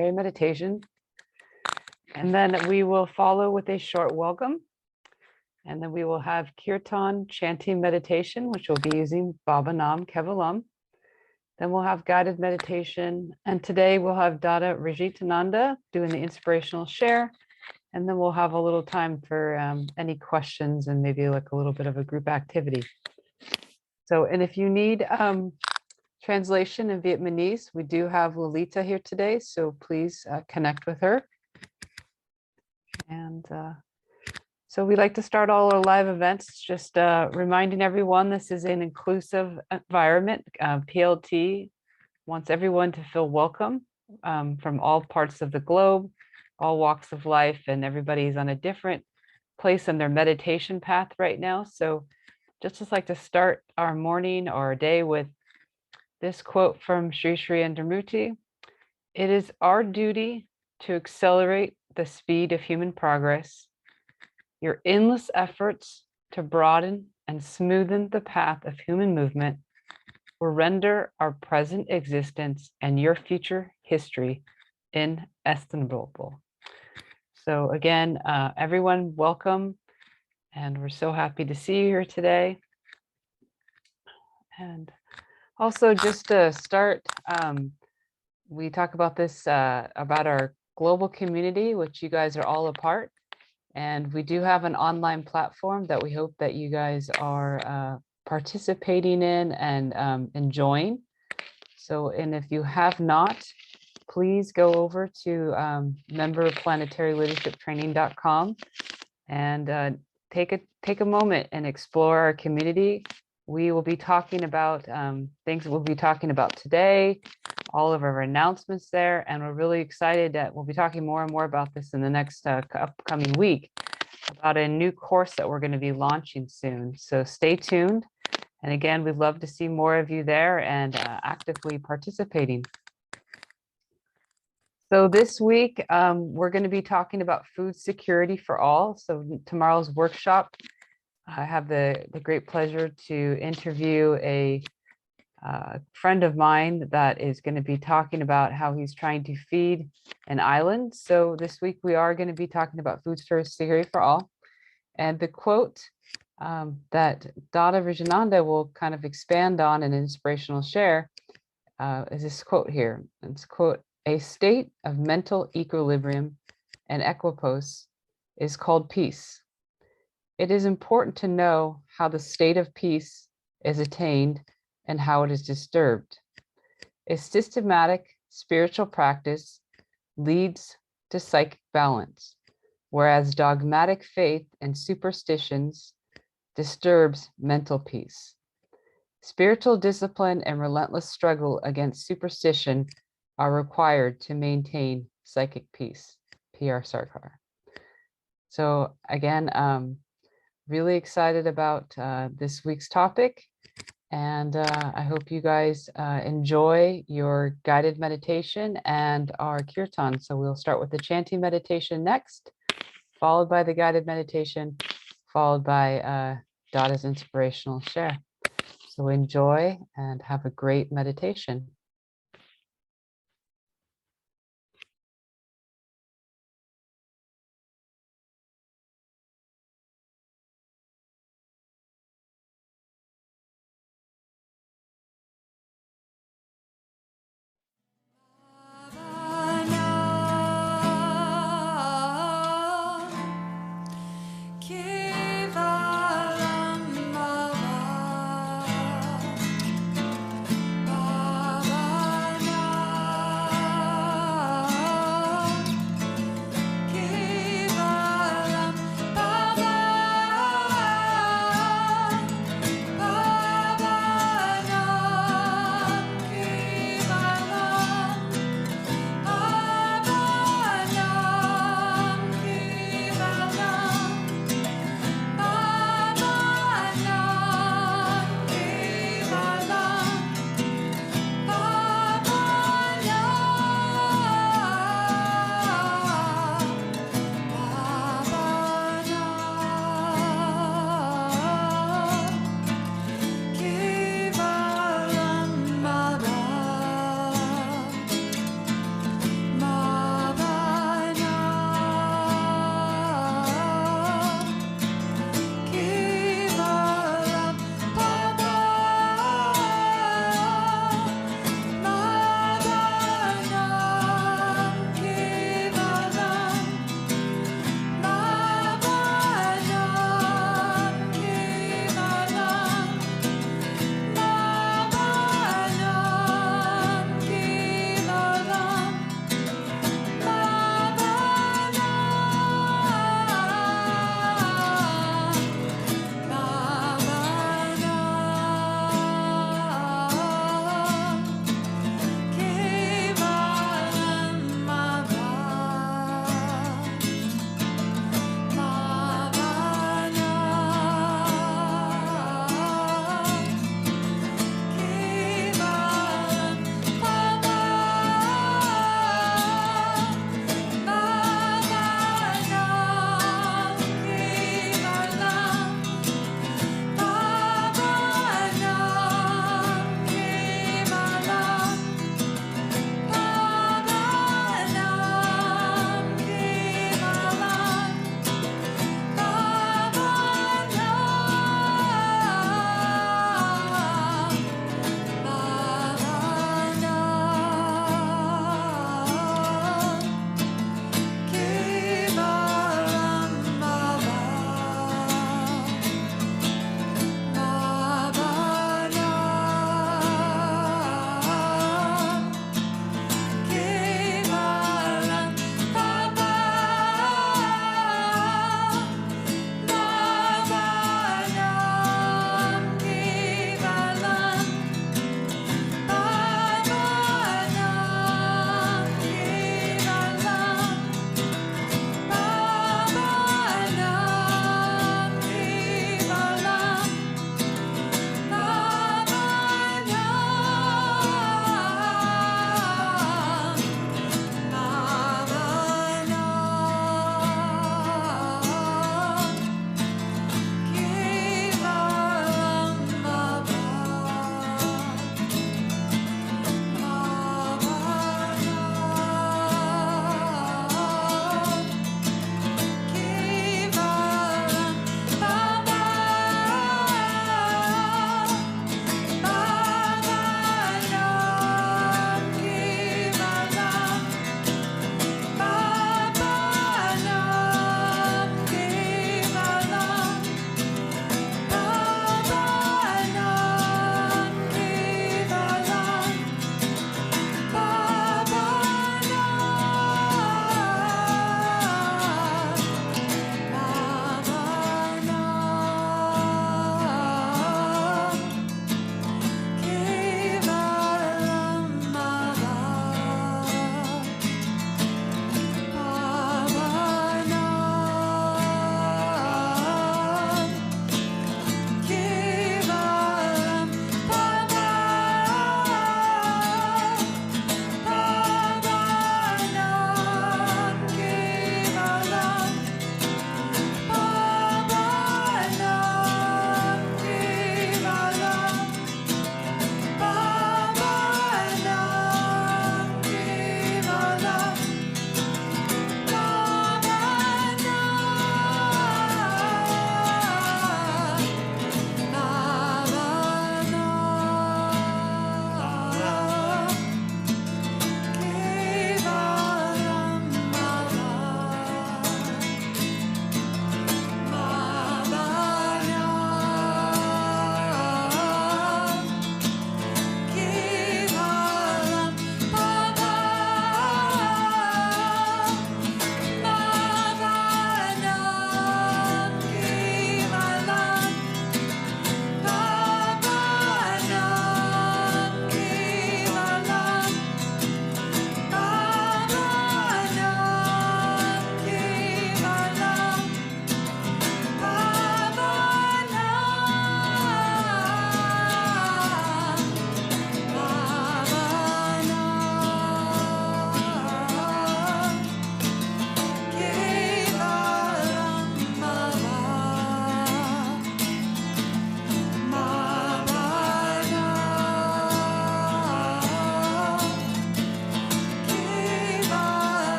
Planetary Meditation. And then we will follow with a short welcome. And then we will have Kirtan Chanti Meditation, which will be using Baba Nam Kevalam. Then we'll have guided meditation. And today we'll have Dada Rajitananda doing the inspirational share. And then we'll have a little time for any questions and maybe like a little bit of a group activity. So, and if you need translation in Vietnamese, we do have Lolita here today, so please connect with her. And so we like to start all our live events, just reminding everyone this is an inclusive environment. PLT wants everyone to feel welcome from all parts of the globe, all walks of life, and everybody's on a different place in their meditation path right now. So just like to start our morning or our day with this quote from Sri Sri Andamurti. It is our duty to accelerate the speed of human progress. Your endless efforts to broaden and smoothen the path of human movement will render our present existence and your future history inestimable. So again, everyone, welcome. And we're so happy to see you here today. And also just to start, we talk about this, about our global community, which you guys are all a part. And we do have an online platform that we hope that you guys are participating in and enjoying. So, and if you have not, please go over to memberplanetaryleadershiptraining.com and take a moment and explore our community. We will be talking about things that we'll be talking about today, all of our announcements there, and we're really excited that we'll be talking more and more about this in the next upcoming week, about a new course that we're going to be launching soon. So stay tuned. And again, we'd love to see more of you there and actively participating. So this week, we're going to be talking about food security for all. So tomorrow's workshop, I have the great pleasure to interview a friend of mine that is going to be talking about how he's trying to feed an island. So this week we are going to be talking about food security for all. And the quote that Dada Rajananda will kind of expand on an inspirational share is this quote here. It's quote, "A state of mental equilibrium and equipoise is called peace. It is important to know how the state of peace is attained and how it is disturbed. A systematic spiritual practice leads to psychic balance, whereas dogmatic faith and superstitions disturbs mental peace. Spiritual discipline and relentless struggle against superstition are required to maintain psychic peace." P.R. Sarkar. So again, really excited about this week's topic. And I hope you guys enjoy your guided meditation and our kirtan. So we'll start with the chanting meditation next, followed by the guided meditation, followed by Dada's inspirational share. So enjoy and have a great meditation. Baba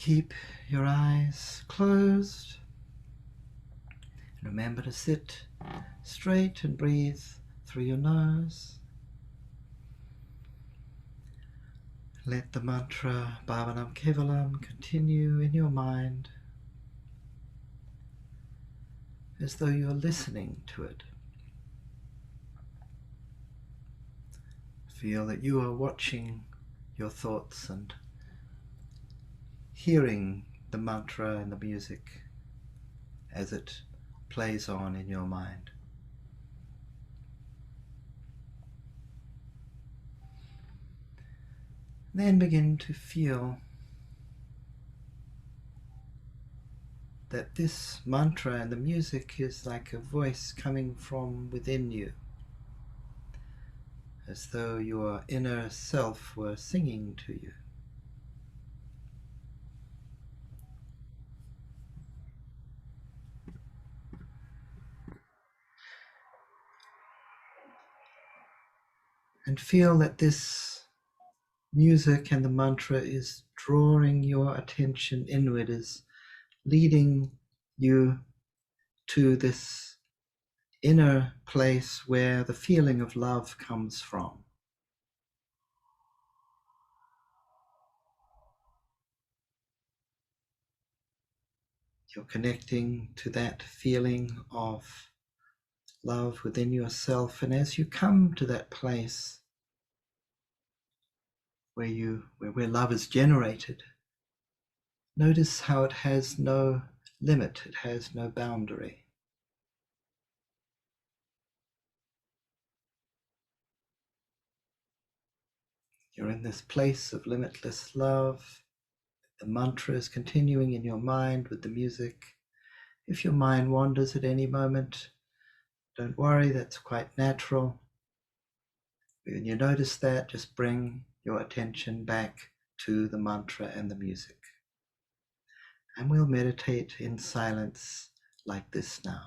Keep your eyes closed. Remember to sit straight and breathe through your nose. Let the mantra Bhavanam Kevalam continue in your mind as though you are listening to it. Feel that you are watching your thoughts and hearing the mantra and the music as it plays on in your mind. Then begin to feel that this mantra and the music is like a voice coming from within you, as though your inner self were singing to you. And feel that this music and the mantra is drawing your attention inward, is leading you to this inner place where the feeling of love comes from. You're connecting to that feeling of love within yourself, and as you come to that place where love is generated, notice how it has no limit, it has no boundary. You're in this place of limitless love. The mantra is continuing in your mind with the music. If your mind wanders at any moment, don't worry, that's quite natural. When you notice that, just bring your attention back to the mantra and the music. And we'll meditate in silence like this now.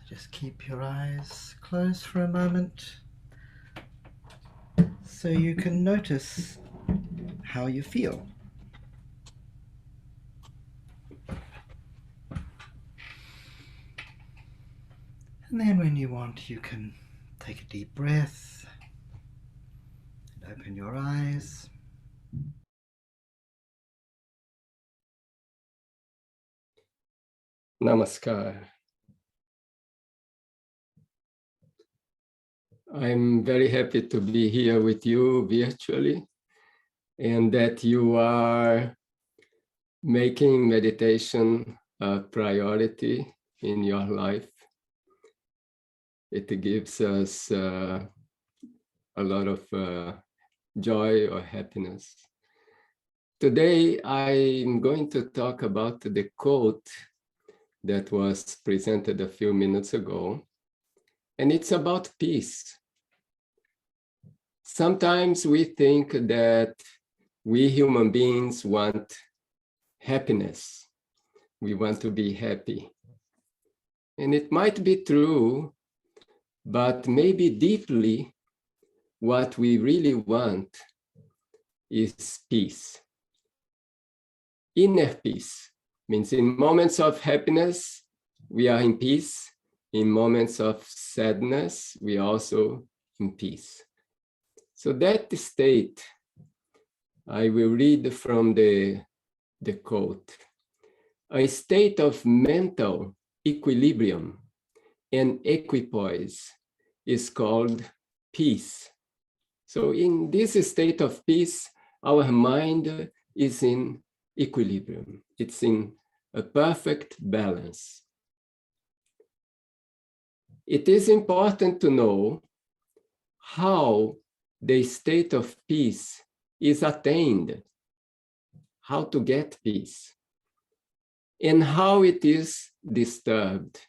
Just keep your eyes closed for a moment so you can notice how you feel. And then when you want, you can take a deep breath and open your eyes. Namaskar. I'm very happy to be here with you virtually, and that you are making meditation a priority in your life. It gives us a lot of joy or happiness. Today, I'm going to talk about the quote that was presented a few minutes ago, and it's about peace. Sometimes we think that we human beings want happiness. We want to be happy. And it might be true, but maybe deeply what we really want is peace. Inner peace means in moments of happiness, we are in peace. In moments of sadness, we are also in peace. So that state, I will read from the quote. A state of mental equilibrium and equipoise is called peace. So in this state of peace, our mind is in equilibrium. It's in a perfect balance. It is important to know how the state of peace is attained, how to get peace, and how it is disturbed.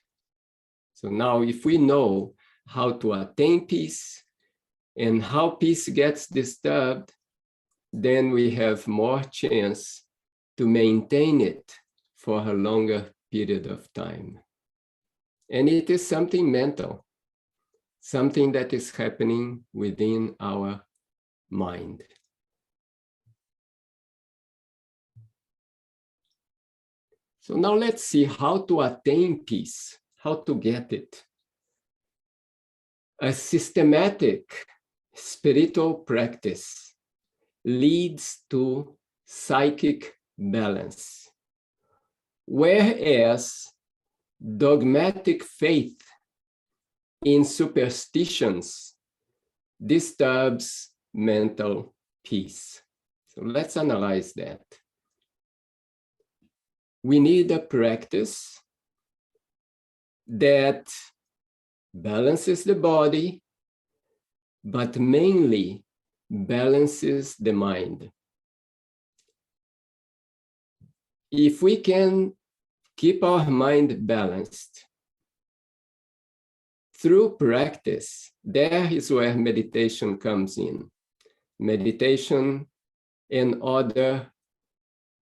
So now if we know how to attain peace and how peace gets disturbed, then we have more chance to maintain it for a longer period of time. And it is something mental, something that is happening within our mind. So now let's see how to attain peace, how to get it. A systematic spiritual practice leads to psychic balance, whereas dogmatic faith in superstitions disturbs mental peace. So let's analyze that. We need a practice that balances the body, but mainly balances the mind. If we can keep our mind balanced through practice, there is where meditation comes in. Meditation and other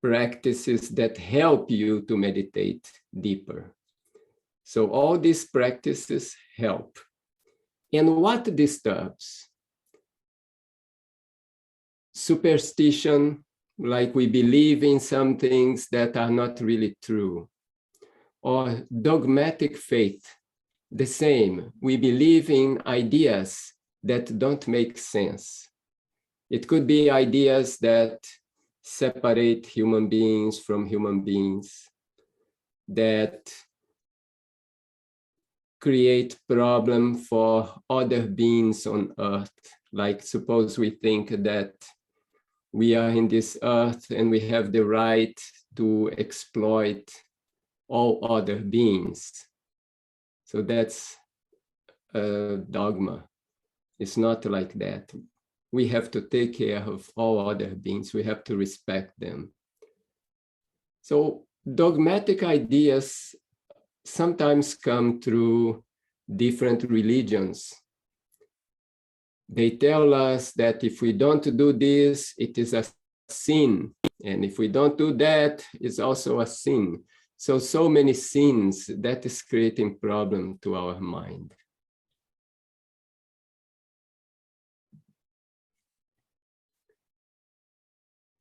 practices that help you to meditate deeper. So all these practices help. And what disturbs? Superstition, like we believe in some things that are not really true. Or dogmatic faith, the same. We believe in ideas that don't make sense. It could be ideas that separate human beings from human beings, that create problem for other beings on earth. Like suppose we think that we are in this earth and we have the right to exploit all other beings. So that's a dogma. It's not like that. We have to take care of all other beings. We have to respect them. So dogmatic ideas sometimes come through different religions. They tell us that if we don't do this, it is a sin. And if we don't do that, it's also a sin. So many sins, that is creating problem to our mind.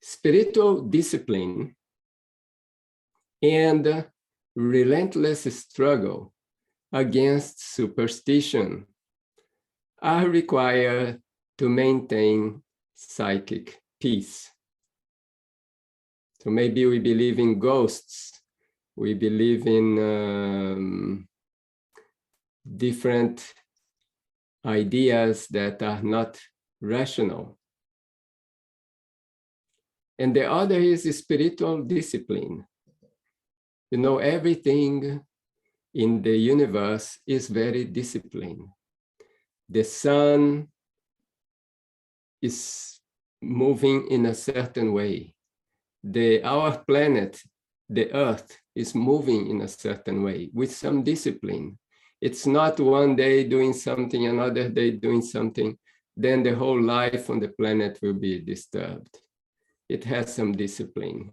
Spiritual discipline and relentless struggle against superstition are required to maintain psychic peace. So maybe we believe in ghosts, we believe in different ideas that are not rational. And the other is spiritual discipline. You know, everything in the universe is very disciplined. The sun is moving in a certain way. Our planet, the Earth, is moving in a certain way with some discipline. It's not one day doing something, another day doing something, then the whole life on the planet will be disturbed. It has some discipline.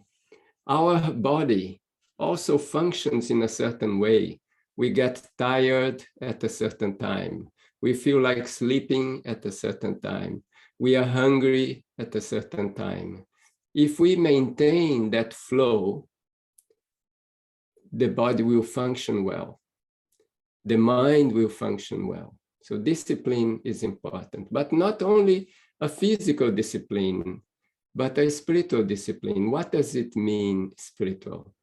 Our body also functions in a certain way. We get tired at a certain time. We feel like sleeping at a certain time. We are hungry at a certain time. If we maintain that flow, the body will function well. The mind will function well. So discipline is important, but not only a physical discipline, but a spiritual discipline. What does it mean, spiritual?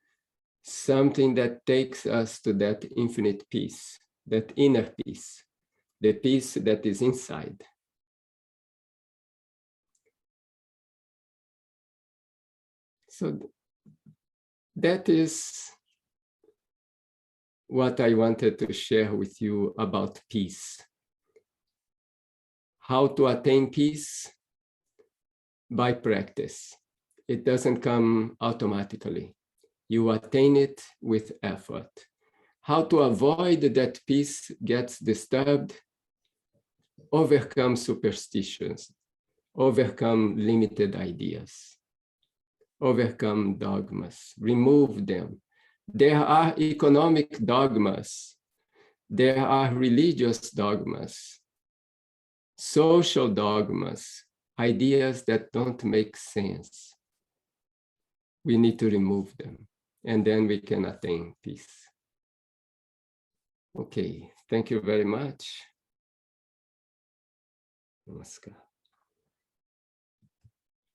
Something that takes us to that infinite peace, that inner peace, the peace that is inside. So that is what I wanted to share with you about peace. How to attain peace? By practice. It doesn't come automatically. You attain it with effort. How to avoid that peace gets disturbed? Overcome superstitions, overcome limited ideas, overcome dogmas, remove them. There are economic dogmas, there are religious dogmas, social dogmas, ideas that don't make sense. We need to remove them, and then we can attain peace. Okay, thank you very much. Namaskar.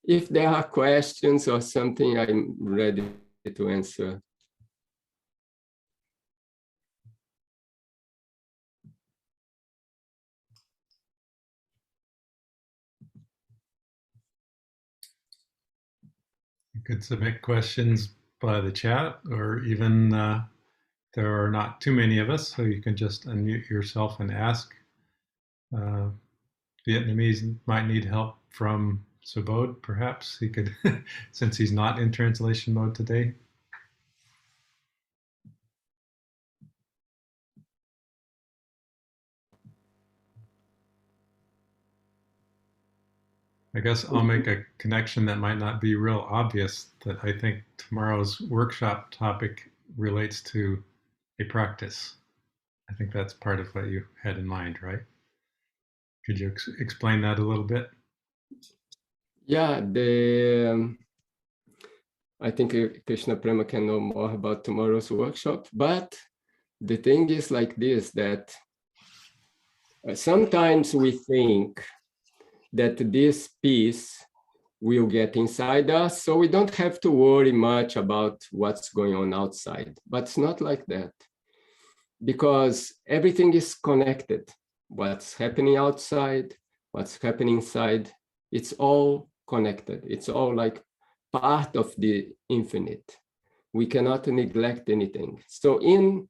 If there are questions or something, I'm ready to answer. You could submit questions by the chat, or even there are not too many of us, so you can just unmute yourself and ask. Vietnamese might need help from Subodh, perhaps he could, since he's not in translation mode today. I guess I'll make a connection that might not be real obvious, that I think tomorrow's workshop topic relates to a practice. I think that's part of what you had in mind, right? Could you explain that a little bit? Yeah, I think Krishna Prema can know more about tomorrow's workshop, but the thing is like this, that sometimes we think that this peace will get inside us, so we don't have to worry much about what's going on outside. But it's not like that, because everything is connected. What's happening outside, what's happening inside, it's all connected. It's all like part of the infinite. We cannot neglect anything. So in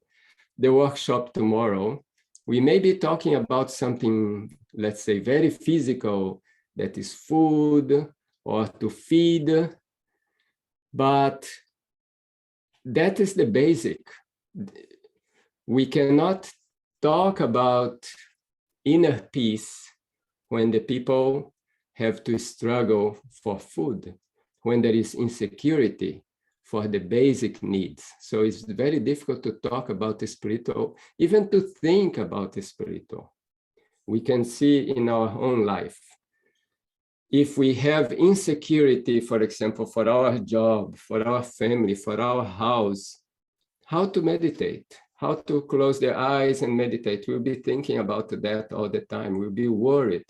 the workshop tomorrow, we may be talking about something, let's say, very physical, that is food or to feed, but that is the basic. We cannot talk about inner peace when the people have to struggle for food, when there is insecurity for the basic needs. So it's very difficult to talk about the spiritual, even to think about the spiritual. We can see in our own life. If we have insecurity, for example, for our job, for our family, for our house, how to meditate, how to close the eyes and meditate. We'll be thinking about that all the time. We'll be worried.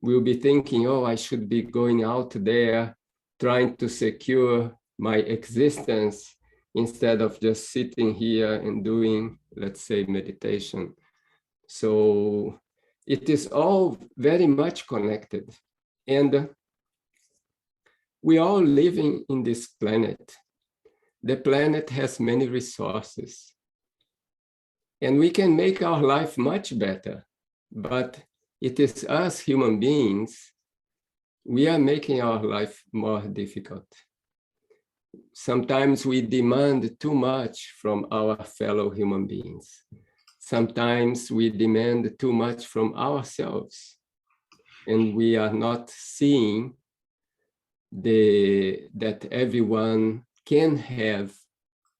We'll be thinking, oh, I should be going out there, trying to secure my existence instead of just sitting here and doing, let's say, meditation. So it is all very much connected. And we are all living in this planet. The planet has many resources. And we can make our life much better. But it is us human beings, we are making our life more difficult. Sometimes we demand too much from our fellow human beings. Sometimes we demand too much from ourselves. And we are not seeing that everyone can have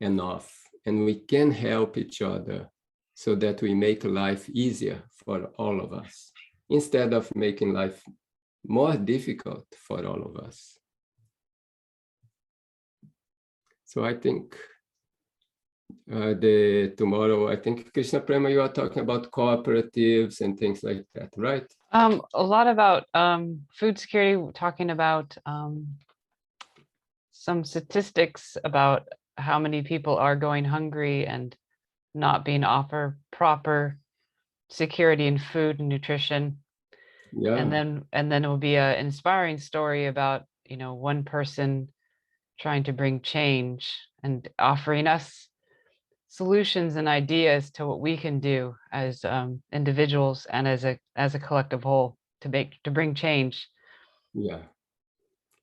enough, and we can help each other so that we make life easier for all of us, instead of making life more difficult for all of us. So I think tomorrow, I think, Krishna Prema, you are talking about cooperatives and things like that, right? A lot about food security, talking about some statistics about how many people are going hungry and not being offered proper security in food and nutrition. Yeah. And then it will be an inspiring story about, you know, one person trying to bring change and offering us solutions and ideas to what we can do as individuals and as a collective whole to bring change. Yeah.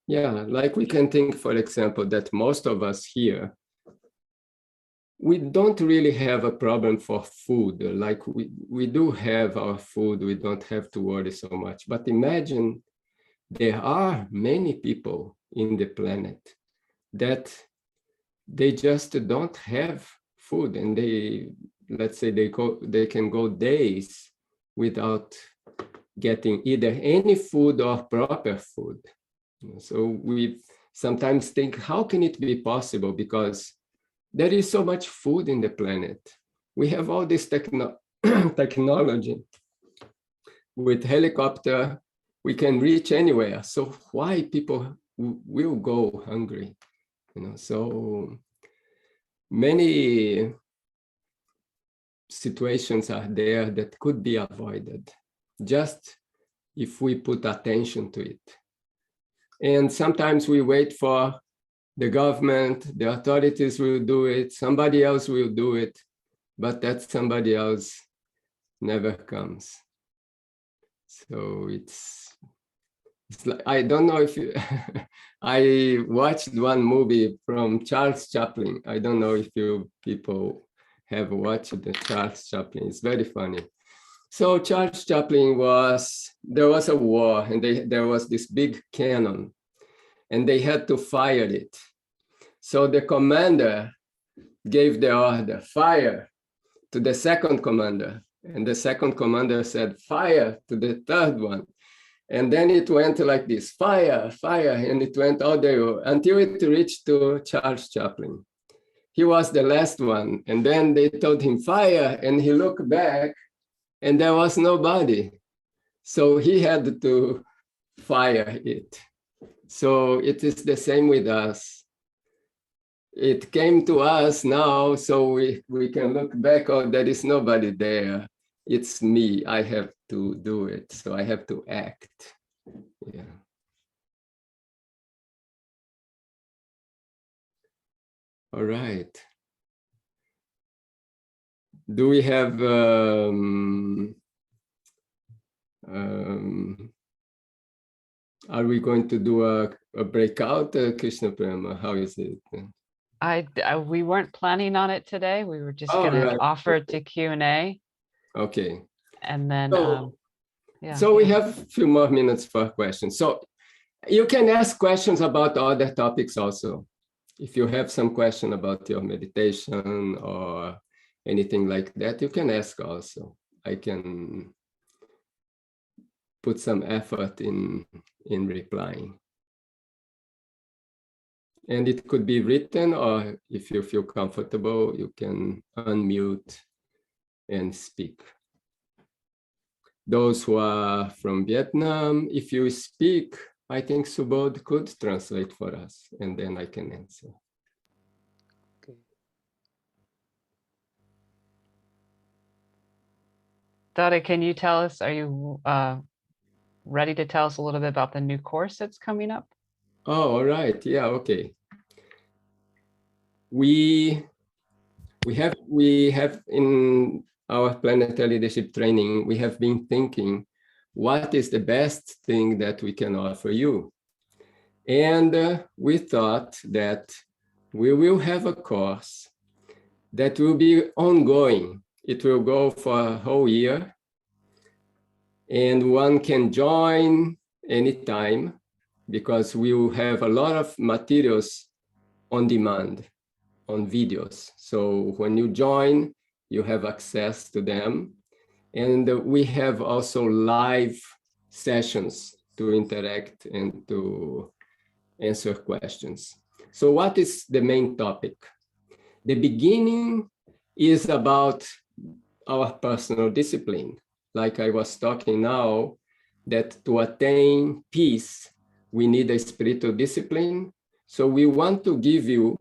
Yeah, like we can think, for example, that most of us here, we don't really have a problem for food. Like we do have our food, we don't have to worry so much. But imagine there are many people in the planet that they just don't have food, and let's say they can go days without getting either any food or proper food. So we sometimes think, how can it be possible? Because there is so much food in the planet. We have all this technology. With helicopter, we can reach anywhere. So why people will go hungry? You know, so many situations are there that could be avoided, just if we put attention to it. And sometimes we wait for the government, the authorities will do it, somebody else will do it, but that somebody else never comes. So it's like, I don't know if you, I watched one movie from Charles Chaplin. I don't know if you people have watched the Charles Chaplin. It's very funny. So Charles Chaplin there was a war, and there was this big cannon, and they had to fire it. So the commander gave the order, fire, to the second commander. And the second commander said, fire, to the third one. And then it went like this, fire, fire, and it went all the way until it reached to Charles Chaplin. He was the last one. And then they told him, fire, and he looked back, and there was nobody. So he had to fire it. So it is the same with us. It came to us now, so we can look back, oh, there is nobody there. It's me, I have to do it. So I have to act. Yeah. All right. Do we have are we going to do a breakout, Krishna Prema? How is it? We weren't planning on it today. We were just going to offer it to Q&A. Okay. And then, yeah. So we have a few more minutes for questions. So you can ask questions about other topics also. if you have some question about your meditation or anything like that, you can ask also. I can put some effort in replying. And it could be written, or if you feel comfortable, you can unmute and speak. Those who are from Vietnam, if you speak, I think Subodh could translate for us, and then I can answer. Okay. Dada, can you tell us, are you ready to tell us a little bit about the new course that's coming up? Oh, all right. Yeah, okay. We have in our planetary leadership training, we have been thinking, what is the best thing that we can offer you? And we thought that we will have a course that will be ongoing. It will go for a whole year, and one can join anytime because we will have a lot of materials on demand, on videos. So when you join, you have access to them. And we have also live sessions to interact and to answer questions. So what is the main topic? The beginning is about our personal discipline. Like I was talking now, that to attain peace, we need a spiritual discipline. So we want to give you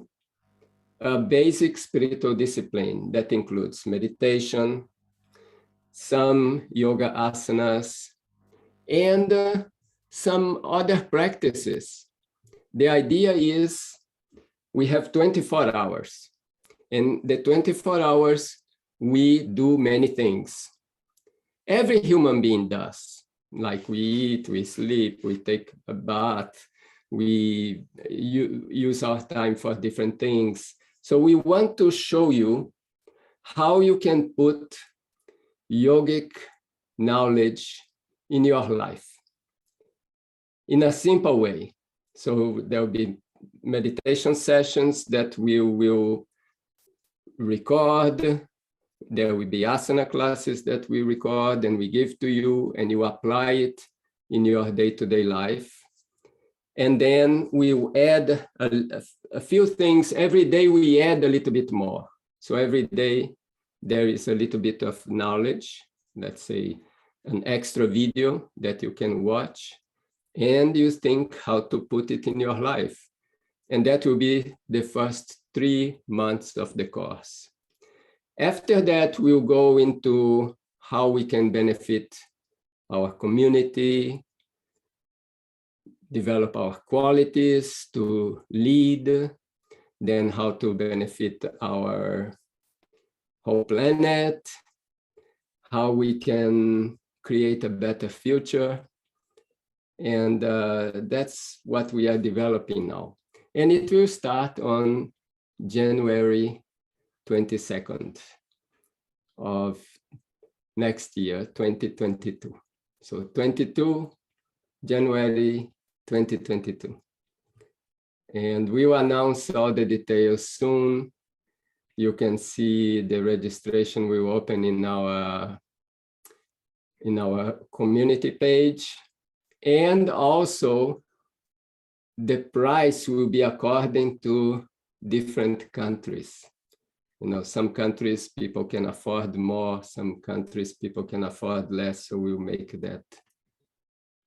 a basic spiritual discipline that includes meditation, some yoga asanas, and some other practices. The idea is we have 24 hours, and the 24 hours, we do many things. Every human being does, like we eat, we sleep, we take a bath, we use our time for different things. So we want to show you how you can put yogic knowledge in your life in a simple way. So there will be meditation sessions that we will record. There will be asana classes that we record and we give to you, and you apply it in your day-to-day life. And then we will add a few things. Every day we add a little bit more. So every day there is a little bit of knowledge, let's say an extra video that you can watch, and you think how to put it in your life. And that will be the first 3 months of the course. After that, we'll go into how we can benefit our community, develop our qualities to lead, then how to benefit our whole planet, how we can create a better future. And that's what we are developing now. And it will start on January 22nd of next year, 2022. So 22 January 2022. And we will announce all the details soon. You can see the registration will open in our community page. And also the price will be according to different countries. You know, some countries people can afford more, some countries people can afford less, so we'll make that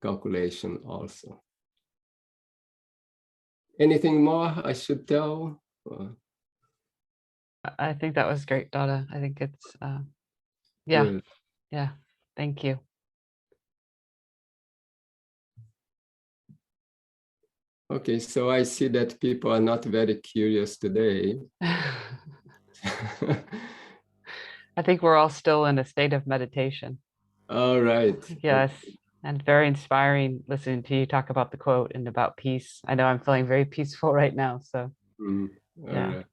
calculation also. Anything more I should tell? I think that was great, Dada. I think it's, yeah, Good. yeah, thank you. Okay, so I see that people are not very curious today. I think we're all still in a state of meditation. All right. Yes, and very inspiring listening to you talk about the quote and about peace. I know I'm feeling very peaceful right now, so All yeah. right.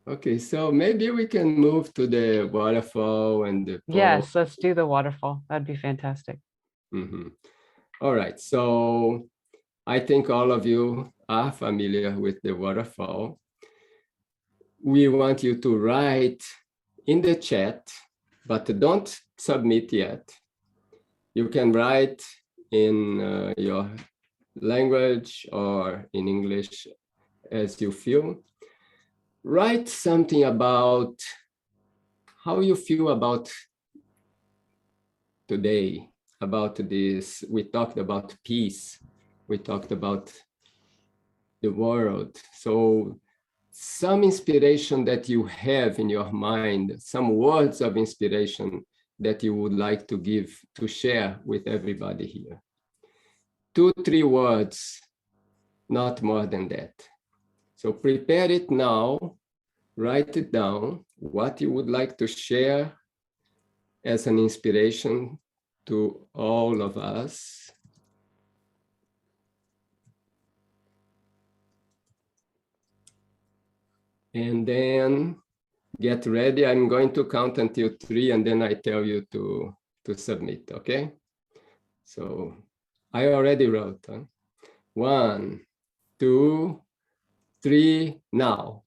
Okay, so maybe we can move to the waterfall and the pole. Yes, let's do the waterfall. That'd be fantastic. All right, so I think all of you are familiar with the waterfall. We want you to write in the chat, but don't submit yet. You can write in your language or in English as you feel. Write something about how you feel about today, about this. We talked about peace. We talked about the world. So some inspiration that you have in your mind, some words of inspiration that you would like to give, to share with everybody here. 2, 3 words, not more than that. So prepare it now, write it down, what you would like to share as an inspiration to all of us. And then get ready. I'm going to count until 3 and then I tell you to submit, okay? So I already wrote. Huh? 1, 2, 3, now.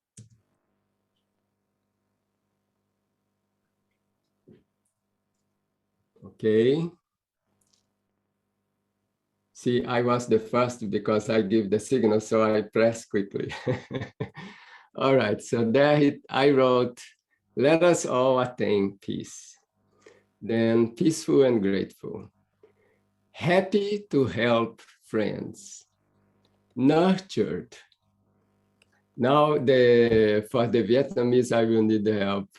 Okay. See, I was the first because I give the signal, so I press quickly. All right, so there I wrote, let us all attain peace. Then peaceful and grateful. Happy to help friends. Nurtured. Now for the Vietnamese, I will need the help.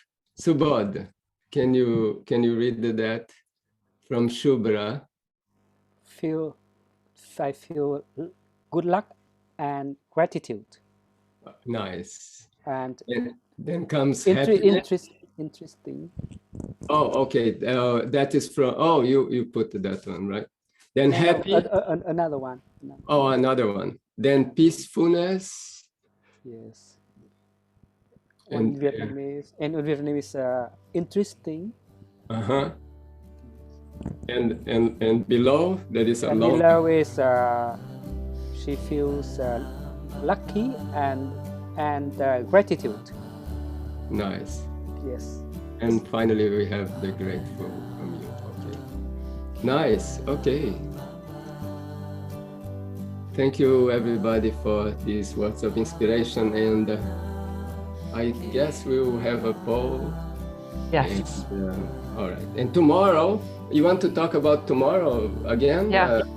Subodh, can you read that from Shubra? I feel good luck and gratitude. Nice. And then comes happiness. Interesting. Oh, okay. That is from, oh, you put that one, right? Then happy. Another one. Oh, another one. Then peacefulness. Yes. And Vietnamese, interesting. Uh-huh. And below, there is a long. Below is she feels lucky and gratitude. Nice. Yes. And finally, we have the grateful from you. Okay. Nice. Okay. Thank you, everybody, for these words of inspiration. And I guess we will have a poll. Yes. And, all right. And tomorrow, you want to talk about tomorrow again? Yeah. Okay.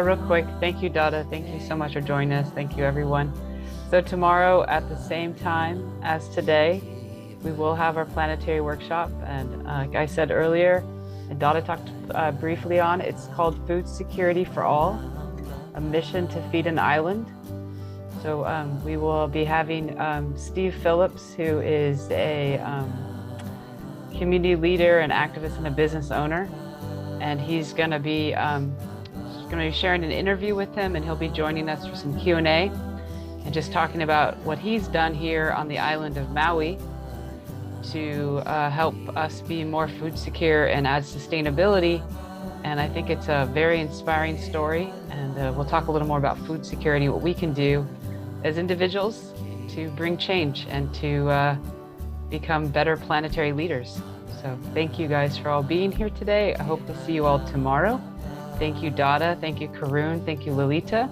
Real quick. Thank you, Dada. Thank you so much for joining us. Thank you, everyone. So tomorrow at the same time as today, we will have our planetary workshop. And like I said earlier, and Dada talked briefly on, it's called Food Security for All, a mission to feed an island. So we will be having Steve Phillips, who is a community leader and activist and a business owner. And he's going to be sharing an interview with him, and he'll be joining us for some Q&A and just talking about what he's done here on the island of Maui to help us be more food secure and add sustainability. And I think it's a very inspiring story. And we'll talk a little more about food security, what we can do as individuals to bring change and to become better planetary leaders. So thank you guys for all being here today. I hope to see you all tomorrow. Thank you, Dada. Thank you, Karun. Thank you, Lolita.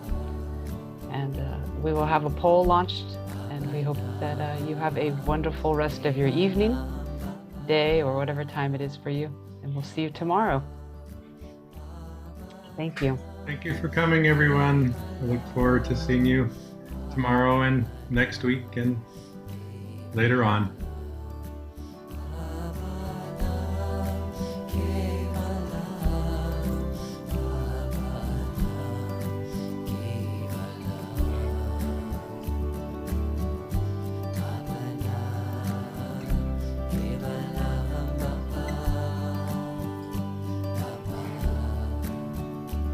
And we will have a poll launched, and we hope that you have a wonderful rest of your evening, day, or whatever time it is for you. And we'll see you tomorrow. Thank you. Thank you for coming, everyone. I look forward to seeing you tomorrow and next week and later on.